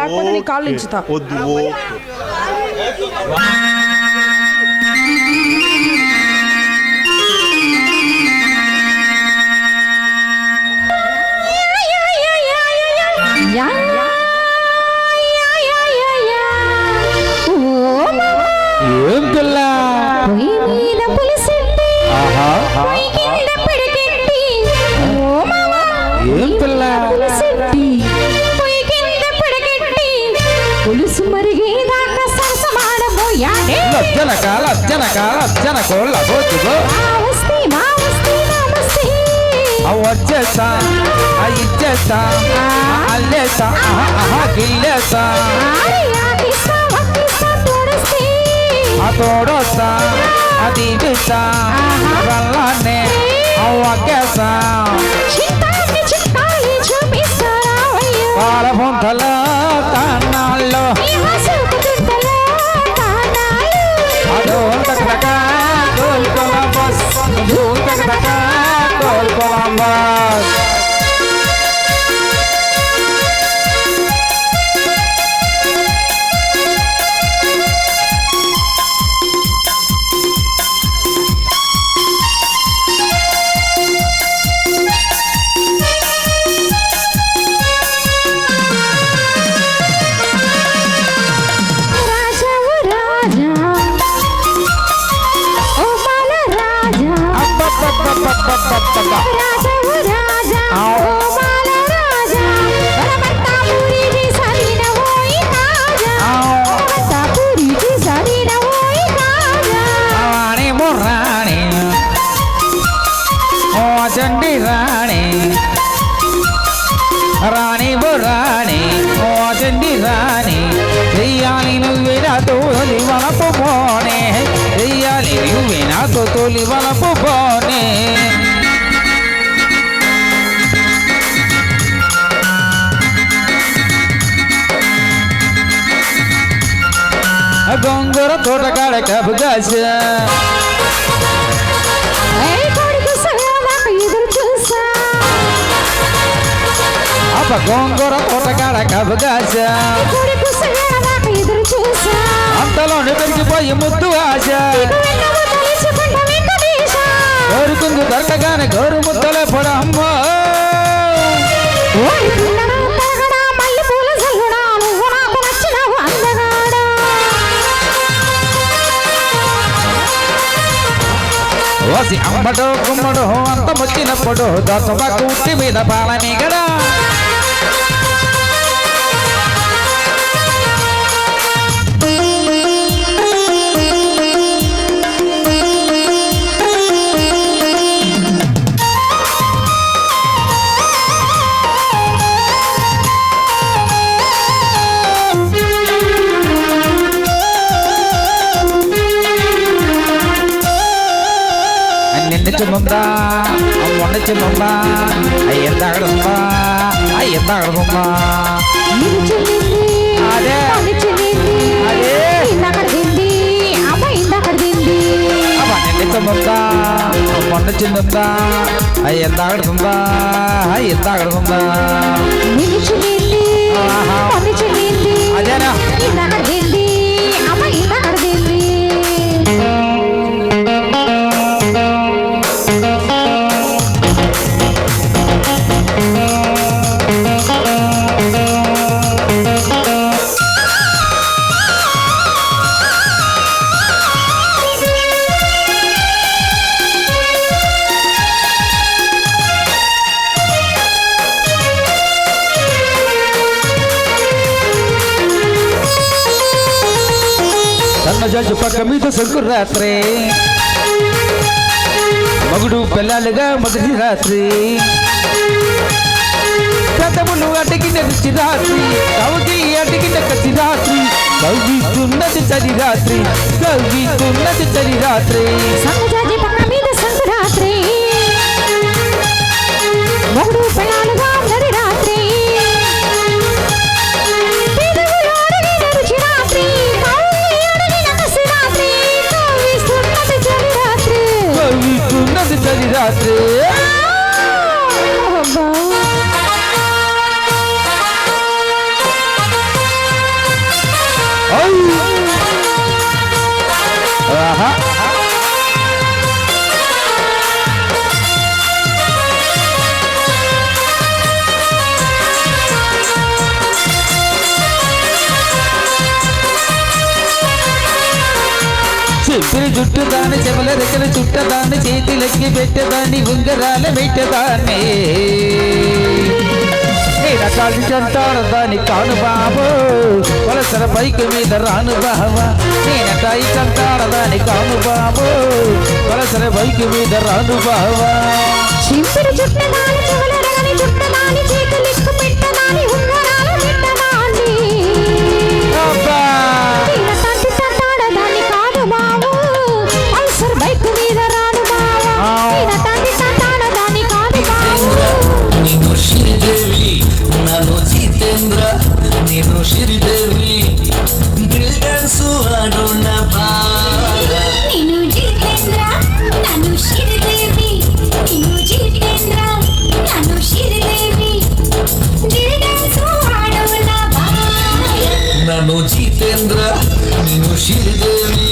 లేకపోతే నీ కాళ్ళు ఇచ్చుతా. వద్దు. ఏం పిల్ల ఏం పిల్ల పులుసు మరిగేదాకా సరసమాడబోయాడే. వచ్చేస్తా ఇచ్చేస్తా అల్లేస్తా గిల్లేస్తా తోడొస్తా అది చూస్తా వల్లనే అవ్వకేస్తా పాలపుంతలో కన్నాళ్ళు అదో కొలంబస్ కొలంబస్ రాణి బురాణి ఓ చండి రాణి చెయ్యాలి నువ్వే నాతో తొలి వలపు పోనే చెయ్యాలి నువ్వే నాతో తొలి వలపు పోనే గొంగూర తోటకాడ కబుగాస గోంగూర తోటకాడ కబుగాస అంతలోనే పెరిగిపోయి ముద్దు ఆశ కోరుకుంది దొరకగానే గోరు ముద్దలే పొడమ్మ ఓసి అమ్మడో గుమ్మడో అంత వచ్చినప్పుడు దొరకబాకు ఉట్టి మీద పాలని కదా నిన్నుచుందా మొన్నచుందా అయ్యందాగడుందా అయ్యందాగడుందా అదే అదే నిన్నుచుందా మొన్నచుందా అయ్యందాగడుందా అయ్యందాగడుందా అదేనా సన్నజాజు పక్క మీద సంకురాత్రి మగుడు పిల్లలుగా మొదటి రాత్రి పెద్దములు అడిగిన రుచి రాత్రి కౌగి అడిగిన కసి రాత్రి కౌగిస్తున్నది చలి రాత్రి కౌగిస్తున్నది చలి రాత్రి సన్నజాజి పక్క మీద సంకురాత్రి మగుడు పిల్లలుగా మొదటి రాత్రి చలి రాత్రి జుట్టుదాన్ని చెమల రెక్కల చుట్టదాన్ని చేతిలెక్కి పెట్టేదాన్ని ఉంగరాల పెట్టేదాన్ని నేనటాడు దాన్ని కాను బాబు వలసర బైక్ మీద రాను బావా నేనటాడు దాన్ని కాను బాబు వలసర బైక్ మీద రాను బావా చింపిరి చుట్టదాని చెవులరగని చుట్టదాని చేతులెక్కు పెట్టదాని ఉంగరాలు పెట్టదాని అబ్బా ఈయన తంటి తంటాడదాన్ని కాదు బావు పల్సర్ బైక్ మీద రాను బావా ఈయన తంటి తంటాడదాన్ని కాదు బావు ನೀನು ಶ್ರೀದೇವಿ ನಾನು ಜಿತೇಂದ್ರ ನೀನು ಶ್ರೀದೇವಿ ಡ್ರಿಲ್ ಡ್ಯಾನ್ಸು ಆಡೋಣ ಬಾ ನೀನು ಜಿತೇಂದ್ರ ನಾನು ಶ್ರೀದೇವಿ ನೀನು ಜಿತೇಂದ್ರ ನಾನು ಶ್ರೀದೇವಿ ಡ್ರಿಲ್ ಡ್ಯಾನ್ಸು ಆಡೋಣ ಬಾ ನಾನು ಜಿತೇಂದ್ರ ನೀನು ಶ್ರೀದೇವಿ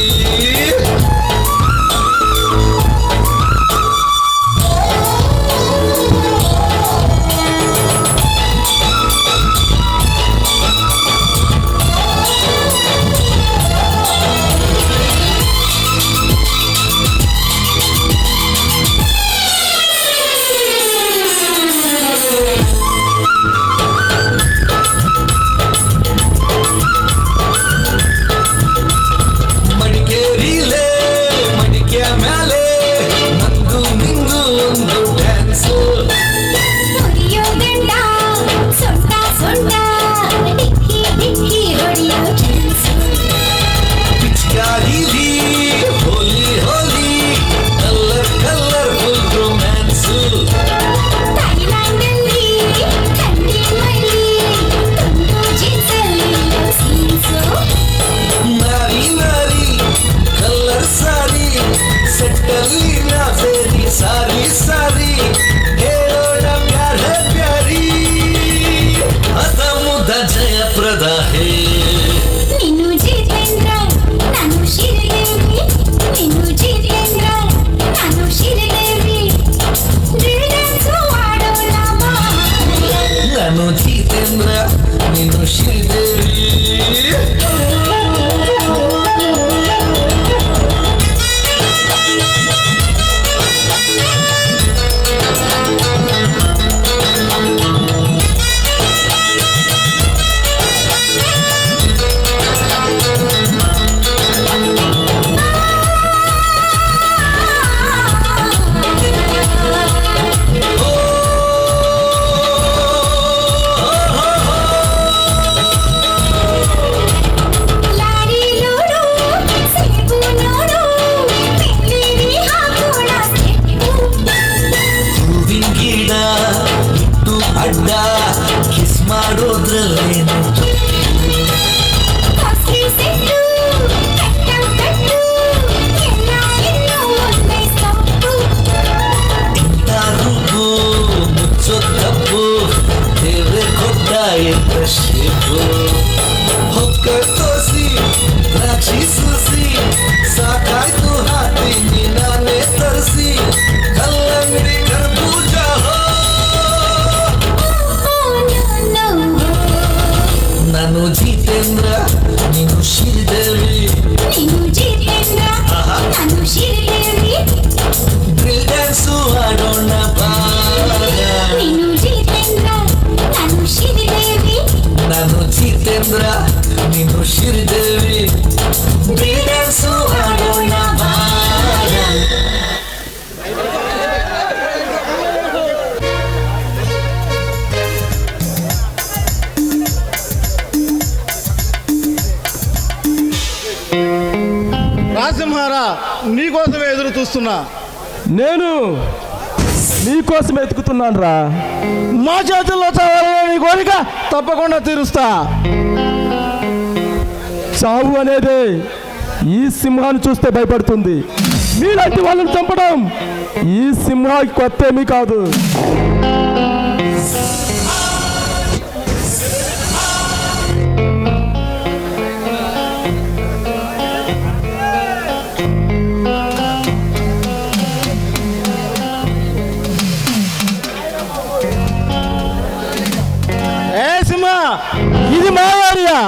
ಮಡಿಕೇರಿಲೇ ಮಡಿಕೆ ಮ್ಯಾಲೆ ನಂದು ನಿಂದು ಒಂದು ಡ್ಯಾನ್ಸು ಹೊಡಿಯೋ ಗಂಡ ಸೊಂಟ ಸೊಂಟ ಡಿಕ್ಕಿ ಡಿಕ್ಕಿ ಹೊಡಿಯೋ ಡ್ಯಾನ್ಸು ಪಿಚ್ಕಾರಿಲಿ ಹೋಲಿ ಹೋಲಿ ಕಲ್ಲರ್ ಕಲ್ಲರ್ಫುಲ್ ರೊಮ್ಯಾನ್ಸು ಥೈಲ್ಯಾಂಡಲ್ಲಿ ಕಂಡಿ ಮಲ್ಲಿ ತುಂಡು ಜೀನ್ಸಲ್ಲಿ ಸೀನ್ಸು ನಾರಿ ನಾರಿ ಕಲ್ಲರ್ ಸಾರಿ ಸೆಟ್ಟಲ್ಲಿ ನಾ ಸೇರಿ ಸಾರಿ ಸಾರಿ ಹೇಳೋಣ ಪ್ಯಾರ ಪ್ಯಾರಿ ಅದ ಮುದ ಜಯಪ್ರದ ಹೇ ನೀನು ಜಿತೇಂದ್ರ ನಾನು ಶ್ರೀದೇವಿ ನೀನು ಜಿತೇಂದ್ರ ನಾನು ಶ್ರೀದೇವಿ ಡ್ರಿಲ್ ಡ್ಯಾನ್ಸು ಆಡೋಣ ಬಾ ನಾನು ಜಿತೇಂದ್ರ ನೀನು ಶ್ರೀದೇವಿ ಲಾರಿ ನೋಡು ಸೇಬು ನೋಡು ಬೆಳ್ಳಿರಿ ಹಾಕೋಣ ಸ್ಟೆಪ್ಪು ಹೂವಿನ ಗಿಡ ಇಟ್ಟು ಅಡ್ಡ ಕಿಸ್ ಮಾಡೋದ್ರಲ್ಲೇನು ಕಾಸ್ಟ್ಲಿ ಸೆಟ್ಟು ಕಟ್ಟು ಎಲ್ಲ ಇನ್ನೂ ಒಂದೇ ಸೊಪ್ಪು ಇಂಥ ರೂಪು ಮುಚ್ಚೋ ತಪ್ಪು ದೇವ್ರೆ ಕೊಟ್ಟ ಎಂತ ಶೇಪು ಹೊಕ್ಕ ತೋಸಿ ದ್ರಾಕ್ಷಿ ಸೂಸಿ ಸಾಕಾಯ್ತು ಹಾತೀನಿ ನಾನೇ ತರಿಸಿ ಕಲ್ಲಂಗಡಿ ಕರ್ಬೂಜ ಹೋ ನಾನು ಜಿತೇಂದ್ರ ನೀನು ಶ್ರೀದೇವಿ ನೀನು ಜಿತೇಂದ್ರ ನಾನು ಶ್ರೀದೇವಿ ಡ್ರಿಲ್ ಡ್ಯಾನ್ಸು ಆಡೋಣ ಬಾ ನೀನು ಜಿತೇಂದ್ರ ನಾನು ಶ್ರೀದೇವಿ ನಾನು ಜಿತೇಂದ್ರ ನೀನು ಶ್ರೀದೇವಿ ಡ್ರಿಲ್ ಡ್ಯಾನ್ಸು ಆಡೋಣ ಬಾ రాసింహారా నీకోసమే ఎదురు చూస్తున్నా. నేను నీకోసం ఎతుకుతున్నాను రా. మా చేతుల్లో చావాలనే నీ కోరిక తప్పకుండా తీరుస్తా. చావు అనేది ఈ సింహాన్ని చూస్తే భయపడుతుంది. మీలాంటి వాళ్ళని చంపడం ఈ సింహానికి కొత్త ఏమీ కాదు. ఏ సింహ, ఇది మా ఏరియా.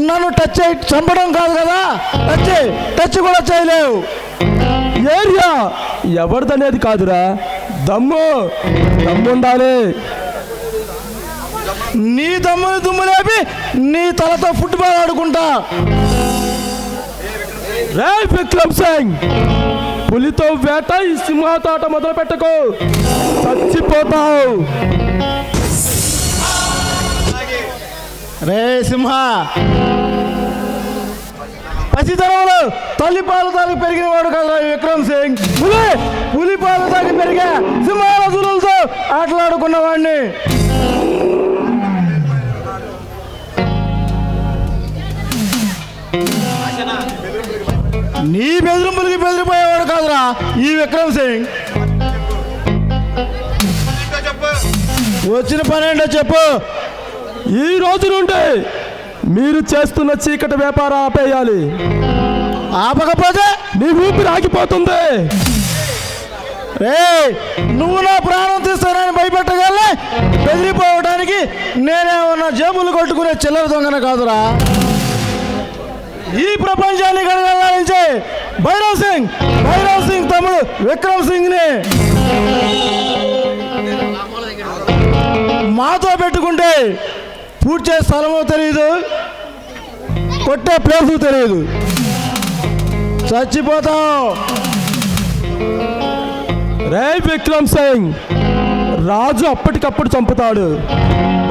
నన్ను టచ్ చంపడం కాదు కదా, టచ్ కూడా చేయలేవు. ఏరియా ఎవరిదనేది కాదురా, దమ్ముండాలి. నీ దమ్ముని దుమ్ము లేపి నీ తలతో ఫుట్బాల్ ఆడుకుంటా. రే విక్రమ్ సింగ్, పులితో వేట ఈ సింహతో ఆట మొదలు పెట్టకు, చచ్చిపోతావు. రే సింహ, పసితనంలో తల్లి పాలు తాగి పెరిగిన వాడు కదా విక్రమ్ సింగ్. పులి పాలు తాగి పెరిగా సింహాల దురులతో ఆటలాడుకున్న వాడిని. నీ బెదిరింపులకి బెదిరిపోయేవాడు కాదురా ఈ విక్రమ్ సింగ్. వచ్చిన పని ఏంటో చెప్పు. ఈ రోజు నుండి మీరు చేస్తున్న చీకటి వ్యాపారం ఆపేయాలి. ఆపకపోతే నీ ఊపిరి ఆగిపోతుంది. రే, నువ్వు నా ప్రాణం తీస్తానని భయపెట్టగలనే బెదిరిపోవడానికి నేనేమన్నా జేబులు కొట్టుకునే చిల్లర దొంగన కాదురా. ఈ ప్రపంచాన్ని గడగడించే భైరవ్ సింగ్ తమ్ముడు విక్రమ్ సింగ్ని మాతో పెట్టుకుంటే పూడ్చే స్థలమో తెలియదు, కొట్టే ప్లేసు తెలియదు, చచ్చిపోతావు. రే విక్రమ్ సింగ్, రాజు అప్పటికప్పుడు చంపుతాడు,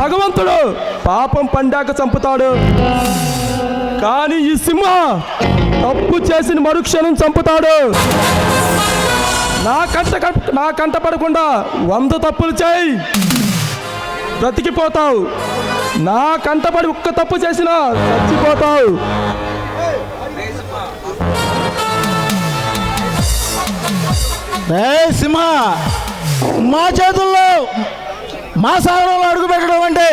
భగవంతుడు పాపం పండాక చంపుతాడు. కానీ ఈ సింహ తప్పు చేసిన మరుక్షణం చంపుతాడు. నా కంట పడకుండా 100 తప్పులు చేయి, బ్రతికిపోతావు. నా కంటపడి ఒక్క తప్పు చేసినా చచ్చిపోతావు. సింహ, మా చేతుల్లో మా సాగరంలో అడుగు పెట్టడం అంటే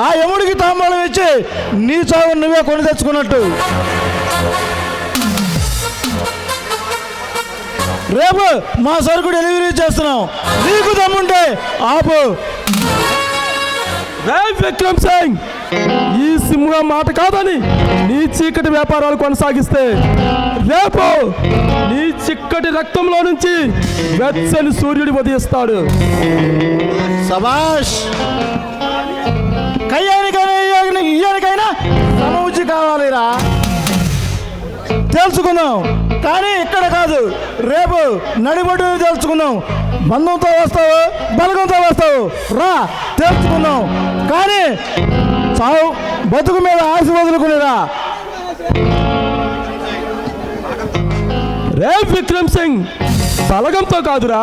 ఆ యముడికి తాంబూలం ఇచ్చి నీ చావు నువ్వే కొని తెచ్చుకున్నట్టు. రేపు మా సరుకు డెలివరీ చేస్తున్నాం, నీకు దమ్ముంటే ఆపు. రే విక్రమ్ సింగ్, ఈ సింహం మాట కాదని నీ చీకటి వ్యాపారాలు కొనసాగిస్తే రేపు నీ చిక్కటి రక్తంలో నుంచి వెచ్చని సూర్యుడు ఉదయిస్తాడు. సబాష్, ఇయ్యానికైనా సమూచి కావాలిరా. తెలుసుకుందాం, కానీ ఇక్కడ కాదు, రేపు నడిబొడ్డుని తెలుసుకుందాం. బంధంతో వస్తావు, బలగంతో వస్తావు, రా తెలుసుకుందాం. కానీ చావు బతుకు మీద ఆశ వదులుకునేరా. రే విక్రమ్ సింగ్, బలగంతో కాదురా,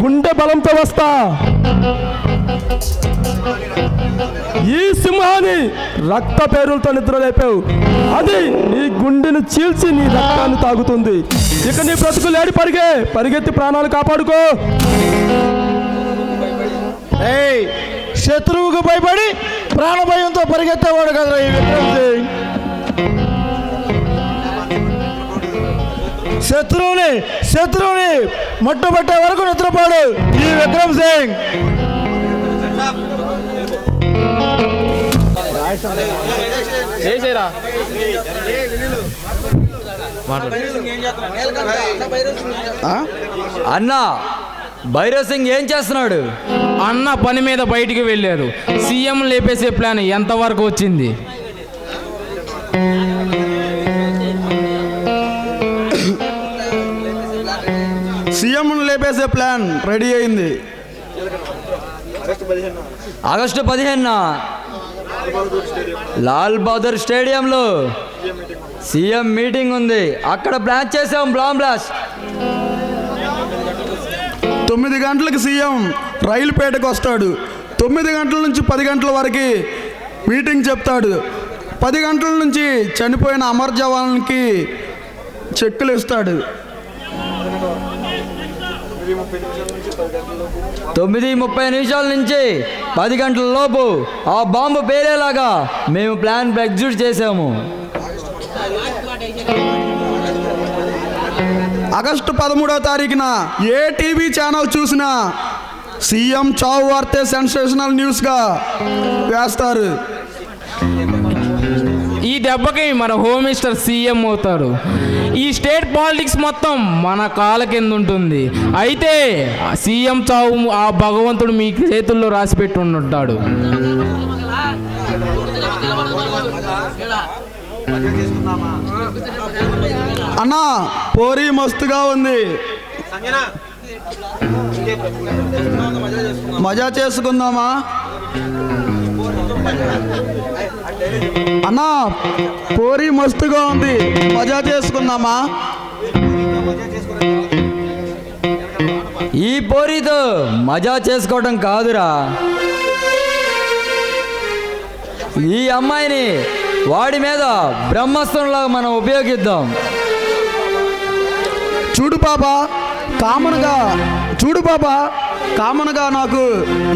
గుండె బలంతో వస్తా. ఈ సింహాన్ని రక్త పేరులతో నిద్రలేపావు, అది నీ గుండెను చీల్చి నీ రక్తాన్ని తాగుతుంది. ఇక నీ బ్రతుకు లేడి పరిగెత్తి ప్రాణాలు కాపాడుకో. శత్రువుకు భయపడి ప్రాణభయంతో పరిగెత్తేవాడు కదరా ఈ విక్రమ్ సింగ్. శత్రువుని మట్టుబట్టే వరకు నిద్రపోడు ఈ విక్రమ్ సింగ్. అన్నా, భైరవ్ సింగ్ ఏం చేస్తున్నాడు? అన్న పని మీద బయటికి వెళ్ళారు. సీఎం లేపేసే ప్లాన్ ఎంతవరకు వచ్చింది? సీఎంను లేపేసే ప్లాన్ రెడీ అయింది. ఆగస్టు 15న లాల్ బహదూర్ స్టేడియంలో సీఎం మీటింగ్ ఉంది. అక్కడ ప్లాన్ చేసాం బాంబ్ బ్లాస్ట్. 9 గంటలకు సీఎం రైలుపేటకు వస్తాడు. 9 గంటల నుంచి 10 గంటల వరకు మీటింగ్ చెప్తాడు. 10 గంటల నుంచి చనిపోయిన అమర్ జవాన్కి చెక్కులు ఇస్తాడు. 9:30 నిమిషాల నుంచి 10 గంటల లోపు ఆ బాంబు పేలేలాగా మేము ప్లాన్ ఎగ్జిక్యూట్ చేసాము. ఆగస్టు 13వ తారీఖున ఏ టీవీ ఛానల్ చూసినా సీఎం చావు వార్తే సెన్సేషనల్ న్యూస్గా వేస్తారు. ఈ దెబ్బకి మన హోమ్ మినిస్టర్ సీఎం అవుతాడు. ఈ స్టేట్ పాలిటిక్స్ మొత్తం మన కాళ్ళ కింద ఉంటుంది. అయితే సీఎం చావు ఆ భగవంతుడు మీ చేతుల్లో రాసిపెట్టి ఉంటాడు. అన్నా పోరీ మస్తుగా ఉంది, మజా చేసుకుందామా అన్నా? పోరీ మస్తుగా ఉంది, మజా చేసుకుందామా? ఈ పోరీతో మజా చేసుకోవడం కాదురా, ఈ అమ్మాయిని వాడి మీద బ్రహ్మాస్త్రంలాగా మనం ఉపయోగిద్దాం. చూడు బాబా కామన్గా నాకు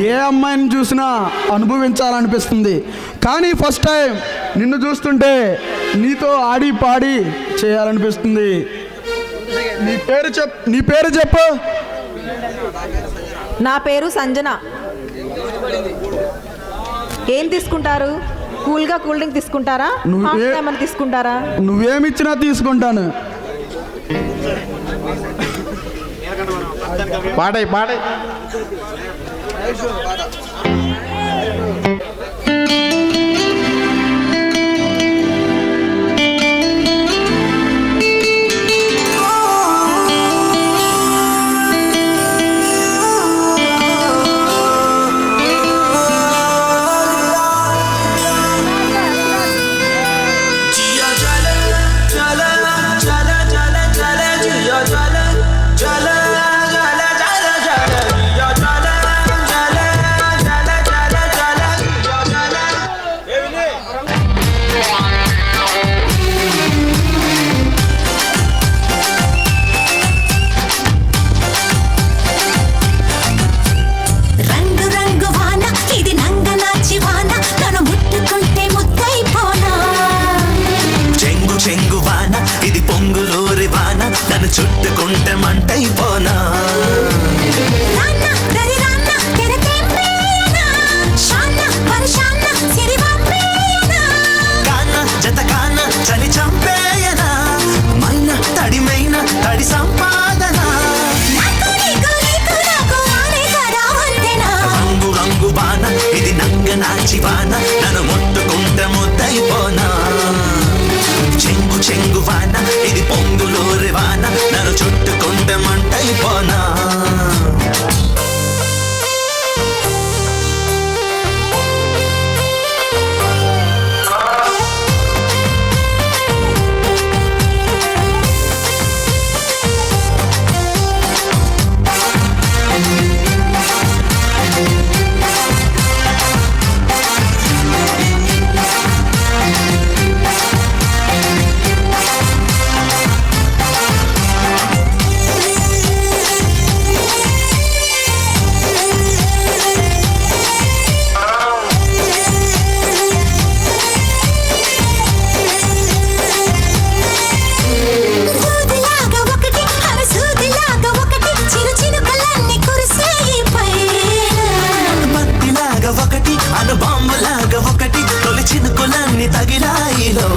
ఏ అమ్మాయిని చూసినా అనుభవించాలనిపిస్తుంది. కానీ ఫస్ట్ టైం నిన్ను చూస్తుంటే నీతో ఆడి పాడి చేయాలనిపిస్తుంది. నీ పేరు చెప్పు. నా పేరు సంజన. ఏం తీసుకుంటారు? కూల్గా కూల్ డ్రింక్ తీసుకుంటారా? ఏమైనా తీసుకుంటారా? నువ్వేమిచ్చినా తీసుకుంటాను. పాడాయి చుట్టుకుంటే మంటైపోనా జతకాన చలి చంపేయనా మైన తడిమైన తడి సంపాదన రంగు రంగు బాణ ఇది నంగ నాచి వాన నన్ను ముట్టుకుంటే ముద్దైపోనా చెంగు చెంగు వాన ఇది పొంగులూరి వాన నన్ను చుట్టుకుంటే మంటైపోనా బాంబులాగా ఒకటి తొలి చినుకులన్నీ తగిలాయిలో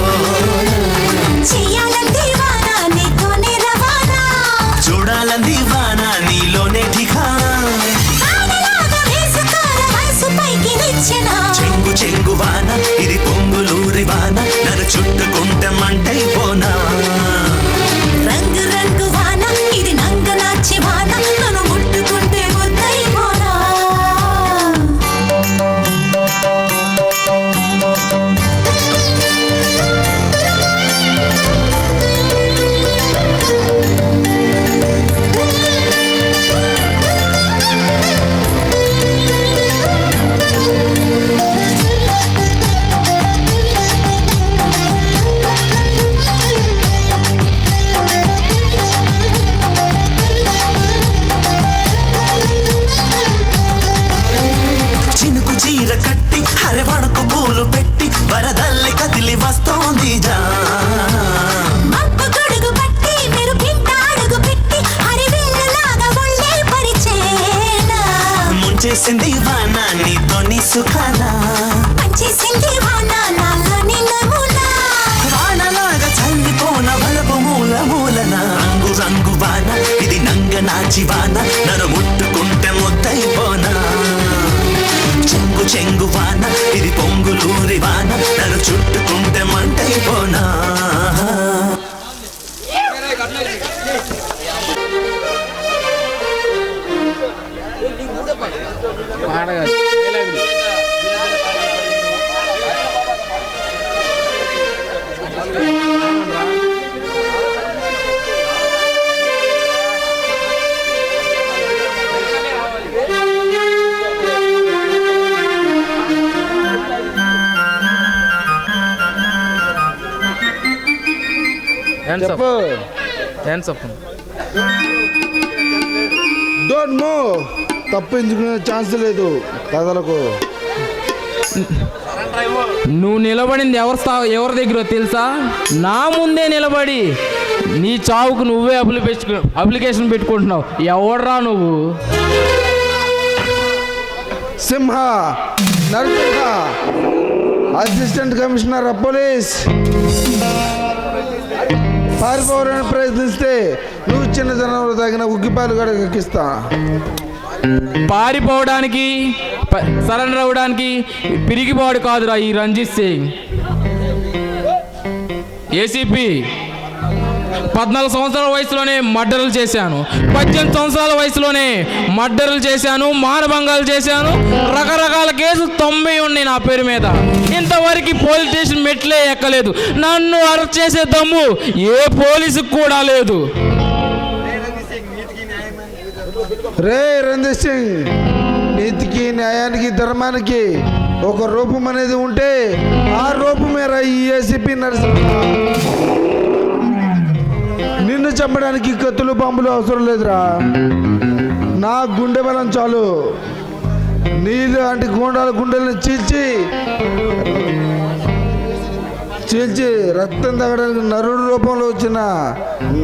చూడాలంది వాన నీలోనే ఠికానా చెంగు చెంగు వాన ఇది పొంగులూరి వాన నన్ను చుట్టుకుంటే మంటైపోనా రంగు రంగు వాన ఇది నంగ నాచి వాన నన్ను ముట్టుకుంటే ముద్దైపోనా చీర కట్టి హరవణకు పూలు పెట్టి వరదల్లి కదిలి వస్తోంది ముంచేసింది వాన నీతో నీ సుఖానా వానలాగా చల్లిపోన వలపు మూలము నాచివాన నన్ను ముట్టుకుంటే ముద్దైపోనా చెంగు చెంగు వాన ఇది పొంగులూరి వాన నన్ను చుట్టుకుంటే మంటైపోనా చెప్పు డోంట్ మూవ్, తప్పించుకునే ఛాన్స్ లేదు, కథలకు. నువ్వు నిలబడింది ఎవరి దగ్గర తెలుసా? నా ముందే నిలబడి నీ చావుకు నువ్వే అప్లికేషన్ పెట్టుకుంటున్నావు. ఎవడ్రా నువ్వు? Simha, Narasimha, assistant commissioner of police. పారిపోవాలని ప్రయత్నిస్తే నువ్వు చిన్నతనంలో తగిన ఉగ్గిపాలు కూడా ఎక్కిస్తా. పారిపోవడానికి సరెండర్ అవ్వడానికి పిరిగిపోవడు కాదురా ఈ రంజిత్ సింగ్. ఏసీపీ 14 సంవత్సరాల వయసులోనే మర్డర్లు చేశాను, 18 సంవత్సరాల వయసులోనే మర్డర్లు చేశాను, మానభంగాలు చేశాను, రకరకాల కేసులు 90 ఉన్నాయి నా పేరు మీద. ఇంతవరకు పోలీస్ స్టేషన్ మెట్లే ఎక్కలేదు. నన్ను అరెస్ట్ చేసే దమ్ము ఏ పోలీసుకు కూడా లేదు. రే రంజిత్ సింగ్, నీతికి న్యాయానికి ధర్మానికి ఒక రూపం అనేది ఉంటే ఆ రూపమేరా ఈ ఏసీపీ నరసింహ. నిన్ను చంపడానికి కత్తులు బాంబులు అవసరం లేదురా, నా గుండె బలం చాలు. నీళ్ళు అంటే గుండెలను చీల్చి రక్తం తగ్గడానికి నరుడు రూపంలో వచ్చిన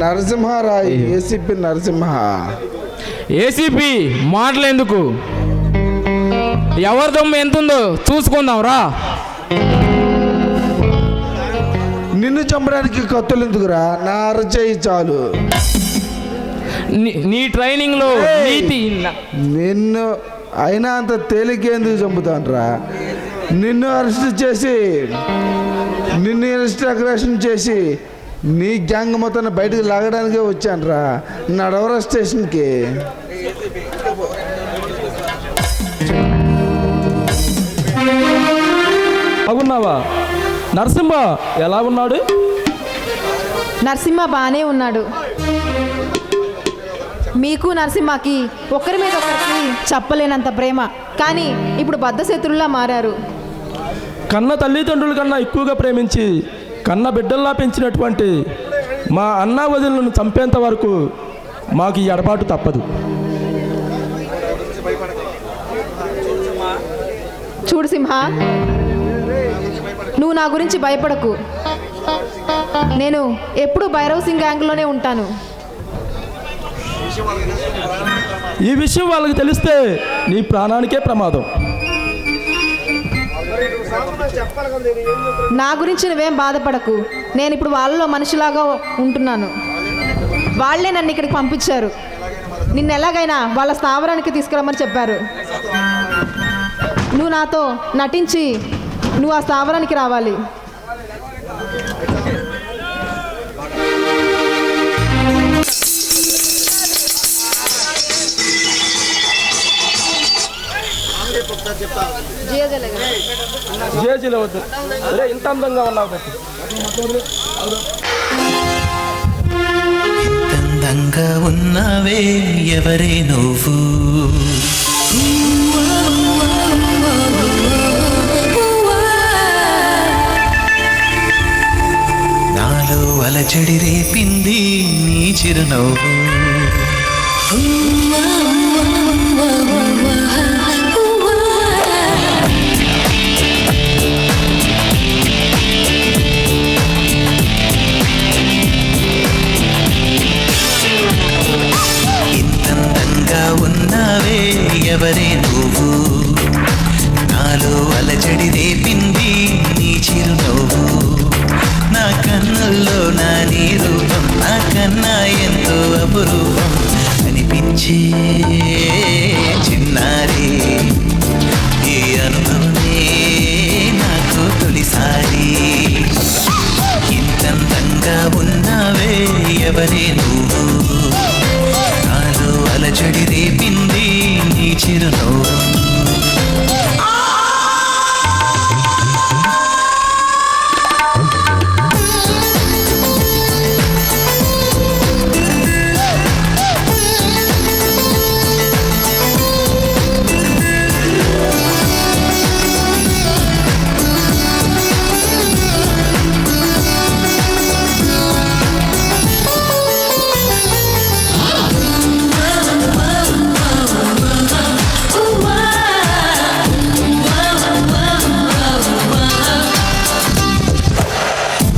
నరసింహారాయ్ ఏసీపీ నరసింహ. ఏసీపీ మాటలు ఎందుకు? ఎవరి దమ్ము ఎంతుందో చూసుకుందాం రా. నిన్ను చంపడానికి కత్తులు ఎందుకురా, నా అరచేయి చాలు. నీ ట్రైనింగ్లో నీతి. నిన్ను అయినా అంత తేలిక ఎందుకు చంపుతానరా? నిన్ను ఇన్స్ట్రక్షన్ చేసి నీ గ్యాంగ్ మొత్తాన్ని బయటకు లాగడానికే వచ్చానరా, నడవరా స్టేషన్కి. బాగున్నావా? నరసింహ ఎలా ఉన్నాడు? నరసింహ బాగానే ఉన్నాడు. మీకు నరసింహకి ఒకరి మీద ఒకరికి చెప్పలేనంత ప్రేమ, కానీ ఇప్పుడు బద్ధ శత్రువులా మారారు. కన్న తల్లిదండ్రుల కన్నా ఎక్కువగా ప్రేమించి కన్న బిడ్డల్లా పెంచినటువంటి మా అన్న వదిలను చంపేంత వరకు మాకు ఈ ఎడబాటు తప్పదు. చూడు సింహ, నువ్వు నా గురించి భయపడకు. నేను ఎప్పుడు భైరవ్ సింగ్ గ్యాంగ్లోనే ఉంటాను. ఈ విషయం వాళ్ళకి తెలిస్తే నీ ప్రాణానికే ప్రమాదం. నా గురించి నువ్వేం బాధపడకు. నేను ఇప్పుడు వాళ్ళలో మనిషిలాగా ఉంటున్నాను. వాళ్ళే నన్ను ఇక్కడికి పంపించారు. నిన్ను ఎలాగైనా వాళ్ళ స్థావరానికి తీసుకురమ్మని చెప్పారు. నువ్వు నాతో నటించి నువ్వు ఆ స్థావరానికి రావాలి. జేజీలో వద్దు, ఇంత అందంగా ఉన్నావు. అందంగా ఉన్నావే ఎవరే నువ్వు, నాలో అలజడి రేపింది నీ చిరునవ్వు. ఇంతందంగా ఉన్నావే ఎవరే నువ్వు, నాలో అలజడి రేపింది నీ చిరునవ్వు. నా కన్నుల్లో నా నీ రూపం, నా కన్నా ఎంతో అపురూపం అని చిన్నారి ఈ అనుభవమే నాకు తొలిసారి ఇంతంతంగా ఉన్నావే ఎవరే నువ్వు నాలో అలజడి రేపింది నీ చిరునవ్వు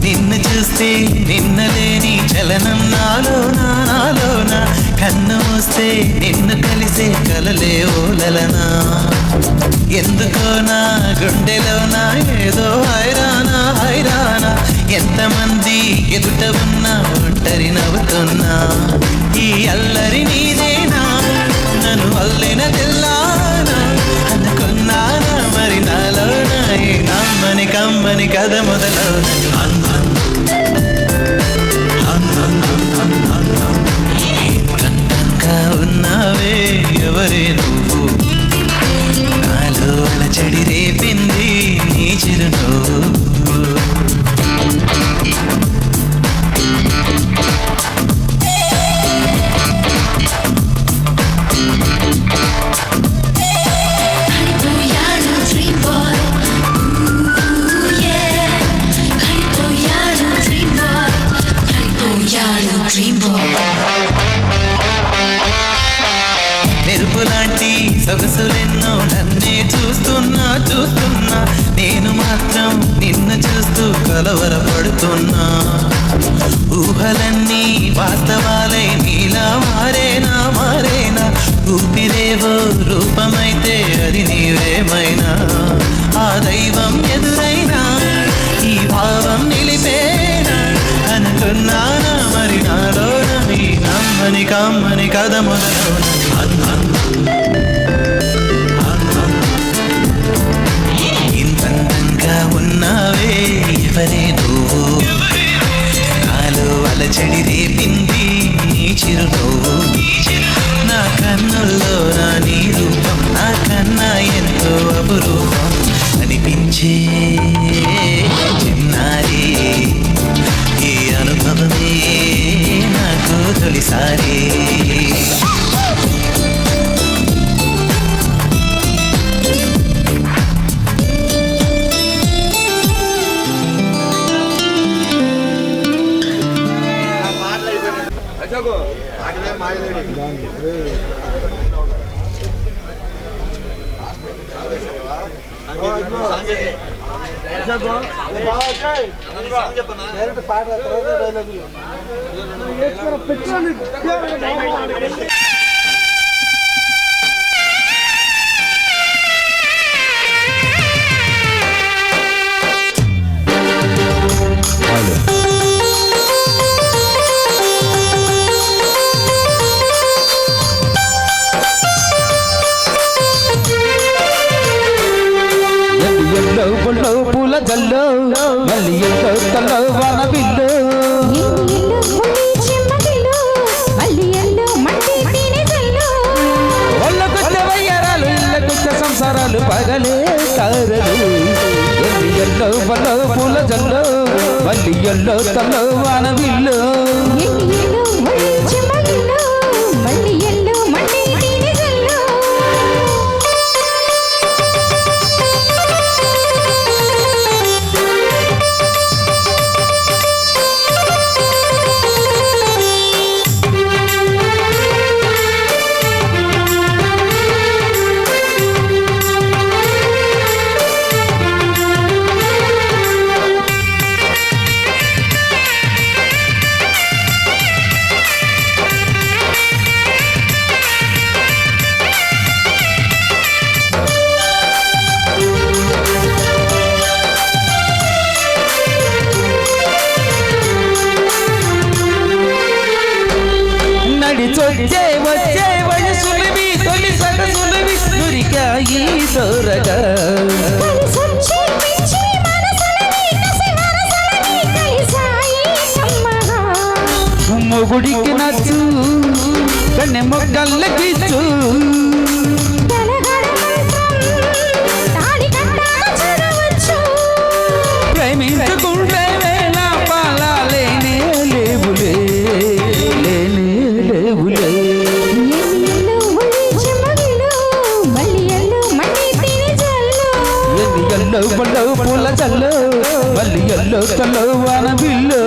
నిన్ను చూస్తే నిన్నలేని చలనం నాలోన కన్ను మూస్తే నిన్ను కలిసే కలలే ఓలలనా ఎందుకో నా గుండెలోన ఏదో హైరానా ఎంతమంది ఎదుట ఉన్నా ఒంటరి నవ్వుతున్నా ఈ అల్లరి నీదేనా నన్ను అల్లిన తెల్లానా అనుకున్నానా మరి నాలోన ఈ నమ్మని కమ్మని కథ మొదలవున ఇంతంగా ఉన్నావే ఎవరే నువ్వు నాలో అలచడి రేపింది నీ చిరునవ్వు మెరుపులాంటి సొగసులెన్నో నన్నే చూస్తున్నా నేను మాత్రం నిన్ను చూస్తూ కలవరపడుతున్నా ఊహలన్నీ వాస్తవాలై నీలా మారేనా ఊపిరేవో రూపమైతే అది నీవేమైనా ఆ దైవం ఎదురైనా ఈ భావం నిలిపేనా అనుకున్నానా మరి నాలోన ఈ నమ్మని కమ్మని కథ మొదలవున ఇంతంగా ఉన్నావే ఎవరే నువ్వు నాలో అలచడి రేపింది నీ చిరునవ్వు నా కన్నుల్లో నా నీ రూపం నా కన్నా ఎంతో అపురూపం అనిపించే చిన్నారి ఈ అనుభవమే నాకు తొలిసారి ఎల్లో పూల జల్లో మళ్ళీ ఎల్లో తల్లో వన బిల్లు ఒళ్ళకొచ్చే వయ్యారాలు ఇళ్ళకొచ్చే సంసారాలు పగలే తారలు ఎల్లో పూల జల్లో మళ్ళీ ఎల్లో తల్లో వన బిల్లు త్వరగా కలిసొచ్చి పిచ్చి మనసులని కసి వరసలని కలిసాయి కమ్మగా. మొగుడికి నచ్చు కన్నె మొగ్గల్లకిచ్చు తెలగడ మంత్రం తాళి కట్టాక చూడవచ్చు. ప్రేమించుకుంటే వేళ పాలాలేనే లేవులే లేనే లేవులే ఎన్నిళ్ళు ఉల్లి చెమ్మగిళ్ళు, మల్లియళ్ళు మట్టి తిని జల్లు. ఎన్ని ఎల్లో బల్లో పూల చల్లు మళ్ళీ ఎల్లో చల్లో వాన బిల్లు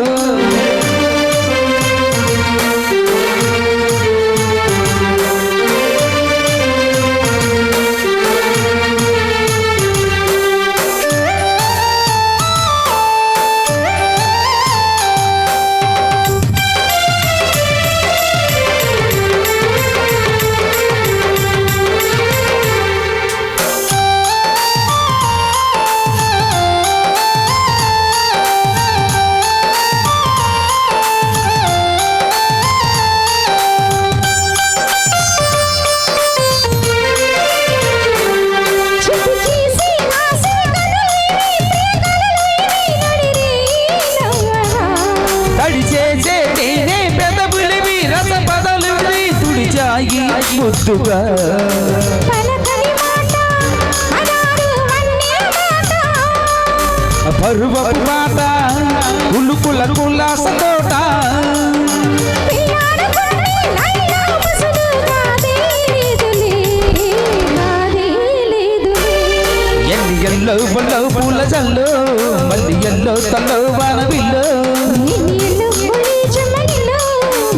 చిటికేసి ఆసే కనులేని ప్రియకనులేని నడిరేయి నవ్వగా. తడి చేసే తేనె పెదవులివి రస పదలువి తుడిచాయి ముద్దుగా పలకని మాట అనాడు వన్నె మాట. పరువపు మాట ఉలుకుల కులాస తోట పిల్లాడుకొని లైలా ముసుగు నాదే లేదులే, నాదే లేదులే. ఎన్ని ఎల్లో బల్లో పూల చల్లు మళ్ళీ ఎల్లో తల్లో వాన బిల్లు ఎన్నిళ్ళు ఉల్లి చెమ్మగిళ్ళు,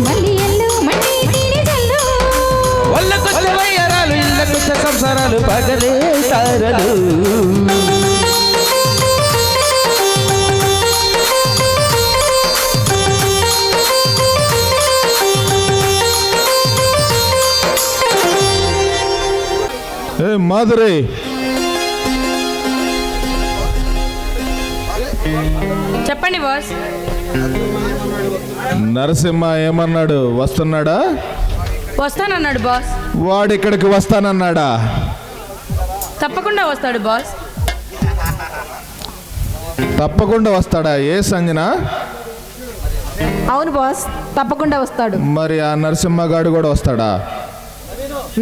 మల్లియళ్ళు మట్టి తిని జల్లు. వాళ్ళకొచ్చే వయ్యారాలు ఇళ్ళకొచ్చే సంసారాలు పగలే తారలు ఏ మాధురి, చెప్పండి బాస్. నరసింహ ఏమన్నాడు? వస్తున్నాడా? వస్తానన్నాడు బాస్. వాడు ఇక్కడికి వస్తానన్నాడా? తప్పకుండా వస్తాడు బాస్. తప్పకుండా వస్తాడా? ఏ సంజన? అవును బాస్, తప్పకుండా వస్తాడు. మరి ఆ నరసింహగాడు కూడా వస్తాడా?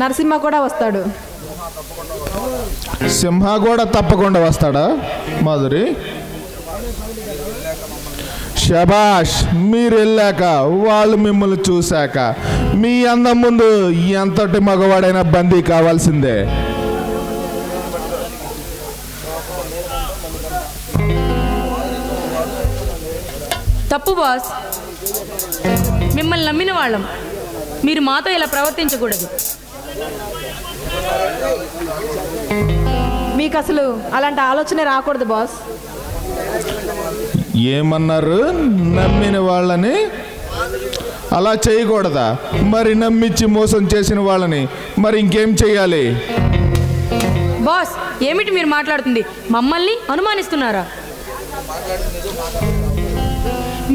నరసింహ కూడా వస్తాడు. సింహ కూడా తప్పకుండా వస్తాడా? మాధురి, శబాష్. మీరు వెళ్ళాక వాళ్ళు మిమ్మల్ని చూశాక మీ అందం ముందు ఎంతటి మగవాడైనా బందీ కావాల్సిందే. తప్పు బాస్. మిమ్మల్ని నమ్మిన వాళ్ళం. మీరు మాతో ఇలా ప్రవర్తించకూడదు. మీకు అసలు అలాంటి ఆలోచన రాకూడదు బాస్. ఏమన్నారు? నమ్మిన వాళ్ళని అలా చేయకూడదా? మరి నమ్మించి మోసం చేసిన వాళ్ళని మరి ఇంకేం చెయ్యాలి? బాస్, ఏమిటి మీరు మాట్లాడుతుంది? మమ్మల్ని అనుమానిస్తున్నారా?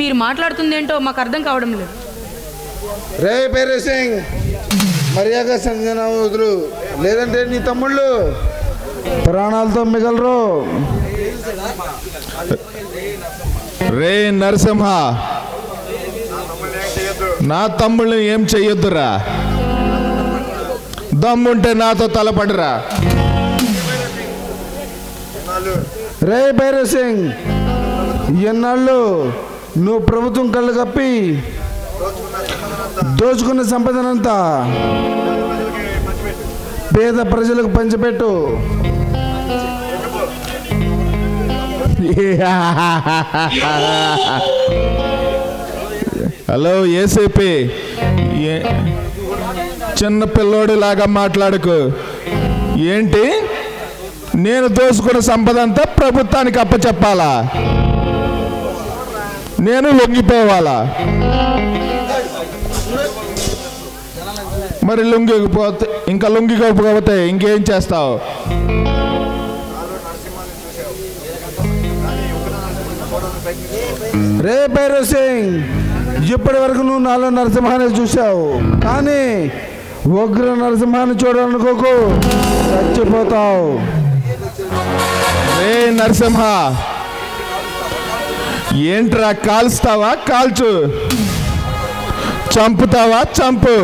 మీరు మాట్లాడుతుంది ఏంటో మాకు అర్థం కావడం లేదు. రే పేరే సింగ్, మర్యాద సంజన వదులు, లేదంటే నీ తమ్ముళ్ళు ప్రాణాలతో మిగలరు. రే నరసింహ, నా తమ్ముళ్ళని ఏం చెయ్యొద్దురా. దమ్ముంటే నాతో తలపడరా. రే భైరవ్ సింగ్, ఎన్నాళ్ళు నువ్వు ప్రభుత్వం కళ్ళు కప్పి దోచుకున్న సంపదనంతా పేద ప్రజలకు పంచిపెట్టు. హలో ఏసీపీ, చిన్న పిల్లోడి లాగా మాట్లాడకు. ఏంటి, నేను దోసుకున్న సంపద అంతా ప్రభుత్వానికి అప్పచెప్పాలా? నేను లొంగిపోవాలా? మరి లొంగిపోతే ఇంకా లొంగిపోతే ఇంకేం చేస్తావు? రే భైరవ్ సింగ్, ఇప్పటి వరకు నువ్వు నాలో నరసింహాన్ని చూసావు, కానీ ఉగ్ర నరసింహాన్ని చూడాలనుకోకు, చచ్చిపోతావు. రే నరసింహ, ఏంట్రా కాల్స్తావా కాల్చు, చంపుతావా చంపు.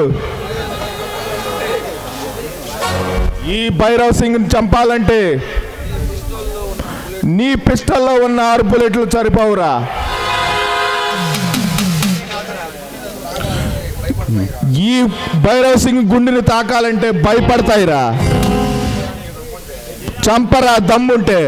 ఈ భైరవ్ సింగ్ని చంపాలంటే నీ పిస్టల్లో ఉన్న 6 బుల్లెట్లు సరిపోవురా. ఈ భైరవ్ సింగ్ గుండెని తాకాలంటే భయపడతాయిరా. చంపరా దమ్ముంటే.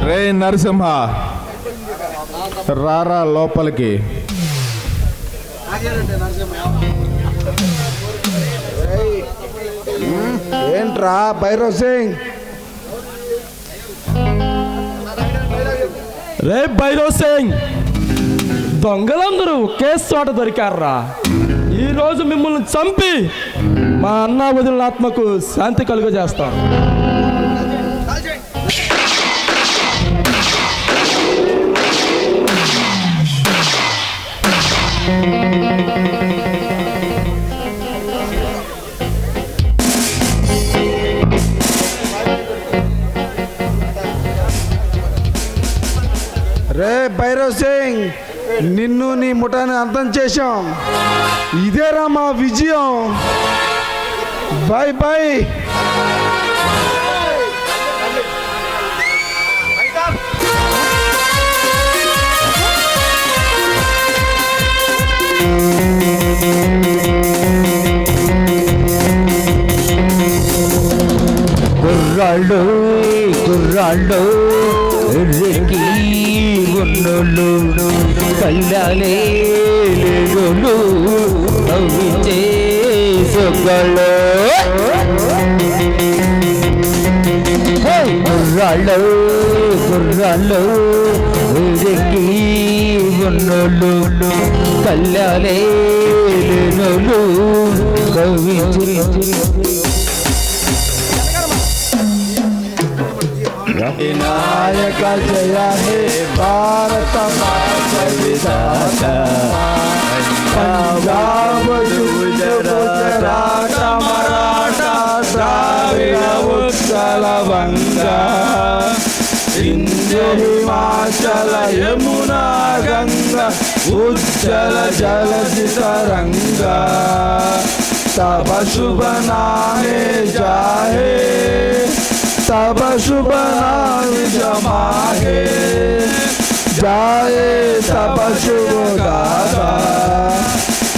రే నరసింహ, రారా లోపలికి. ఏంట్రా భైరవ్ సింగ్? రే భైరవ్ సింగ్, దొంగలందరూ ఒకే చోట దొరికారా. ఈరోజు మిమ్మల్ని చంపి మా అన్న వదిలిన ఆత్మకు శాంతి కలుగజేస్తాం. రే భైరవ్ సింగ్, నిన్ను నీ ముఠాన్ని అంతం చేశాం. ఇదేరా మా విజయం. Bye bye. కుర్రాళ్ళు కుర్రాళ్ళు రెడ్డి ఉన్నోళ్ళు కళ్ళాలే లేడోళ్ళు నవ్వించే సొక్కళ్ళు. కుర్రాళ్ళు కుర్రాళ్ళు రెడ్డి ఉన్నోళ్ళు కళ్ళాలే లేనోళ్ళు నవ్వించే. వినాయక జయ హే భారత మాత విధాత, పంజాబ్ గుజరాత మరాఠా ద్రావిడ ఉత్కల వంగ, సింధు హిమాచల యమునా గంగ ఉజ్జల జలధి తరంగ, తబ శుభ నామే జాహే तब शुभ नाम जमागे, जाए तब शुभ गाथा,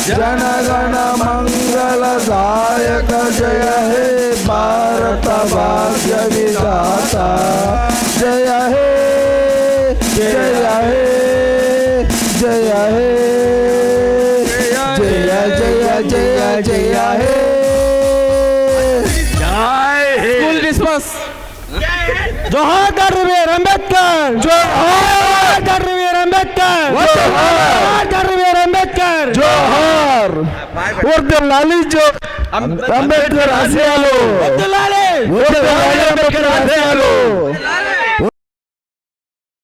जन गण मंगल दायक जय हे भारत भाग्य विधाता, जय हे जय हे जय हे जय जय जय जय हे. School dismiss. जोहार डॉक्टर बी.आर. अंबेडकर, जोहार डॉक्टर बी.आर. अंबेडकर, जोहार डॉक्टर बी.आर. अंबेडकर, जोहार. వర్ధిల్లాలి అంబేద్కర్ ఆశయాలు, వర్ధిల్లాలి అంబేద్కర్ ఆశయాలు.